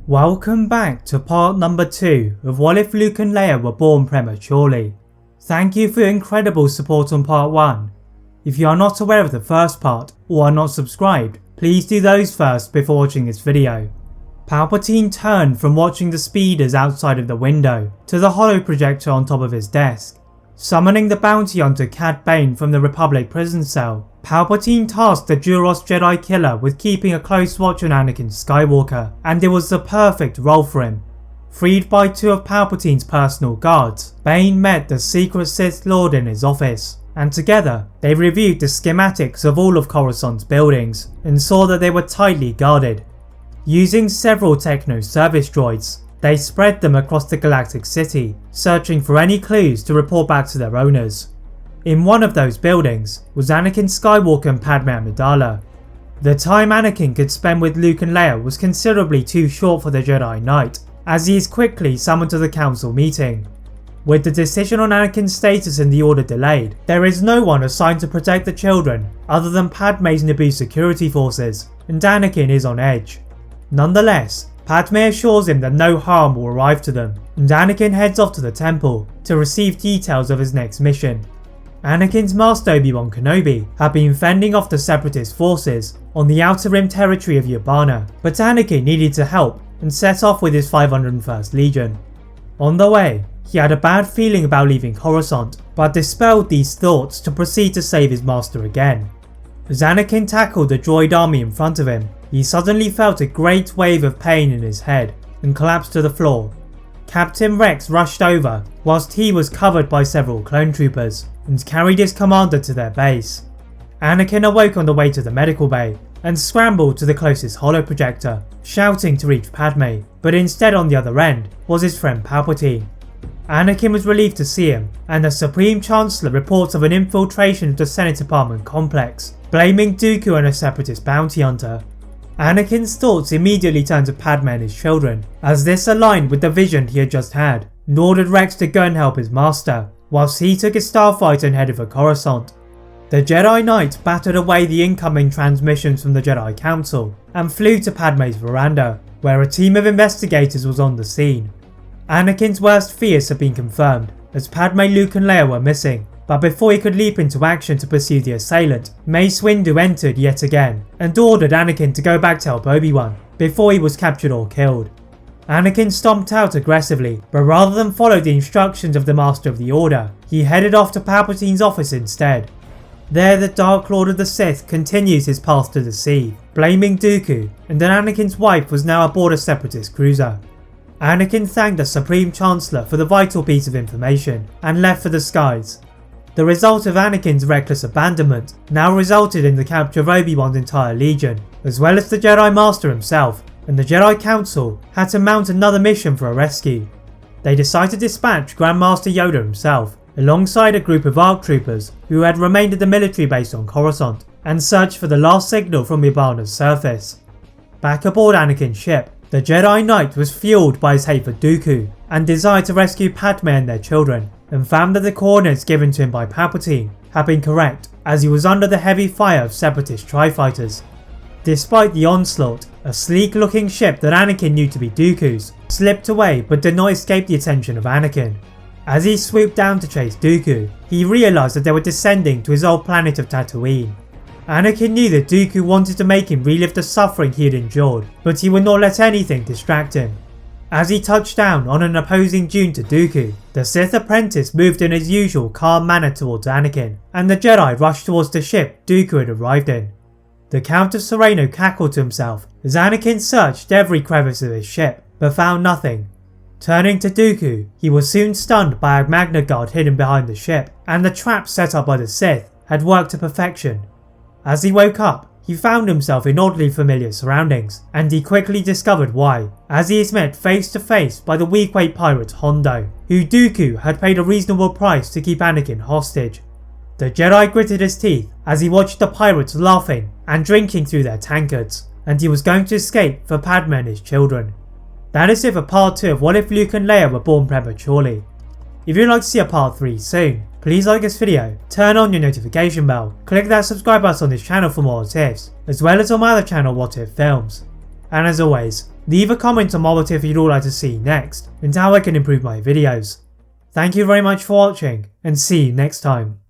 Welcome back to part number 2 of What If Luke and Leia Were Born Prematurely. Thank you for your incredible support on part 1. If you are not aware of the first part or are not subscribed, please do those first before watching this video. Palpatine turned from watching the speeders outside of the window to the holoprojector on top of his desk. Summoning the bounty hunter Cad Bane from the Republic prison cell, Palpatine tasked the Duros Jedi killer with keeping a close watch on Anakin Skywalker, and it was the perfect role for him. Freed by 2 of Palpatine's personal guards, Bane met the secret Sith Lord in his office, and together they reviewed the schematics of all of Coruscant's buildings and saw that they were tightly guarded. Using several techno service droids, they spread them across the galactic city, searching for any clues to report back to their owners. In one of those buildings was Anakin Skywalker and Padme Amidala. The time Anakin could spend with Luke and Leia was considerably too short for the Jedi Knight, as he is quickly summoned to the council meeting. With the decision on Anakin's status in the Order delayed, there is no one assigned to protect the children other than Padme's Naboo security forces, and Anakin is on edge. Nonetheless, Padme assures him that no harm will arrive to them, and Anakin heads off to the temple to receive details of his next mission. Anakin's master Obi Wan Kenobi had been fending off the separatist forces on the Outer Rim territory of Yavana, but Anakin needed to help and set off with his 501st Legion. On the way, he had a bad feeling about leaving Coruscant, but dispelled these thoughts to proceed to save his master again. As Anakin tackled the droid army in front of him, he suddenly felt a great wave of pain in his head and collapsed to the floor. Captain Rex rushed over whilst he was covered by several clone troopers and carried his commander to their base. Anakin awoke on the way to the medical bay and scrambled to the closest holoprojector, shouting to reach Padme, but instead on the other end was his friend Palpatine. Anakin was relieved to see him, and the Supreme Chancellor reports of an infiltration of the Senate Department complex, blaming Dooku and a separatist bounty hunter. Anakin's thoughts immediately turned to Padme and his children, as this aligned with the vision he had just had, and ordered Rex to go and help his master, whilst he took his starfighter and headed for Coruscant. The Jedi Knight battered away the incoming transmissions from the Jedi Council, and flew to Padme's veranda, where a team of investigators was on the scene. Anakin's worst fears had been confirmed, as Padme, Luke and Leia were missing, but before he could leap into action to pursue the assailant, Mace Windu entered yet again, and ordered Anakin to go back to help Obi-Wan, before he was captured or killed. Anakin stomped out aggressively, but rather than follow the instructions of the Master of the Order, he headed off to Palpatine's office instead. There the Dark Lord of the Sith continues his path to deceive, blaming Dooku, and then Anakin's wife was now aboard a separatist cruiser. Anakin thanked the Supreme Chancellor for the vital piece of information, and left for the skies. The result of Anakin's reckless abandonment now resulted in the capture of Obi-Wan's entire legion, as well as the Jedi Master himself, and the Jedi Council had to mount another mission for a rescue. They decided to dispatch Grand Master Yoda himself, alongside a group of ARC troopers who had remained at the military base on Coruscant, and searched for the last signal from Yavana's surface. Back aboard Anakin's ship, the Jedi Knight was fueled by his hate for Dooku, and desired to rescue Padme and their children, and found that the coordinates given to him by Palpatine had been correct, as he was under the heavy fire of separatist tri-fighters. Despite the onslaught, a sleek looking ship that Anakin knew to be Dooku's slipped away but did not escape the attention of Anakin. As he swooped down to chase Dooku, he realised that they were descending to his old planet of Tatooine. Anakin knew that Dooku wanted to make him relive the suffering he had endured, but he would not let anything distract him. As he touched down on an opposing dune to Dooku, the Sith apprentice moved in his usual calm manner towards Anakin, and the Jedi rushed towards the ship Dooku had arrived in. The Count of Sereno cackled to himself as Anakin searched every crevice of his ship, but found nothing. Turning to Dooku, he was soon stunned by a Magna Guard hidden behind the ship, and the trap set up by the Sith had worked to perfection. As he woke up, he found himself in oddly familiar surroundings, and he quickly discovered why, as he is met face to face by the weak-weight pirate Hondo, who Dooku had paid a reasonable price to keep Anakin hostage. The Jedi gritted his teeth as he watched the pirates laughing and drinking through their tankards, and he was going to escape for Padme and his children. That is it for part 2 of What If Luke and Leia Were Born Prematurely. If you'd like to see a part 3 soon, please like this video, turn on your notification bell, click that subscribe button on this channel for more tips, as well as on my other channel What If Films. And as always, Leave a comment on what if you'd all like to see next, and how I can improve my videos. Thank you very much for watching, and see you next time.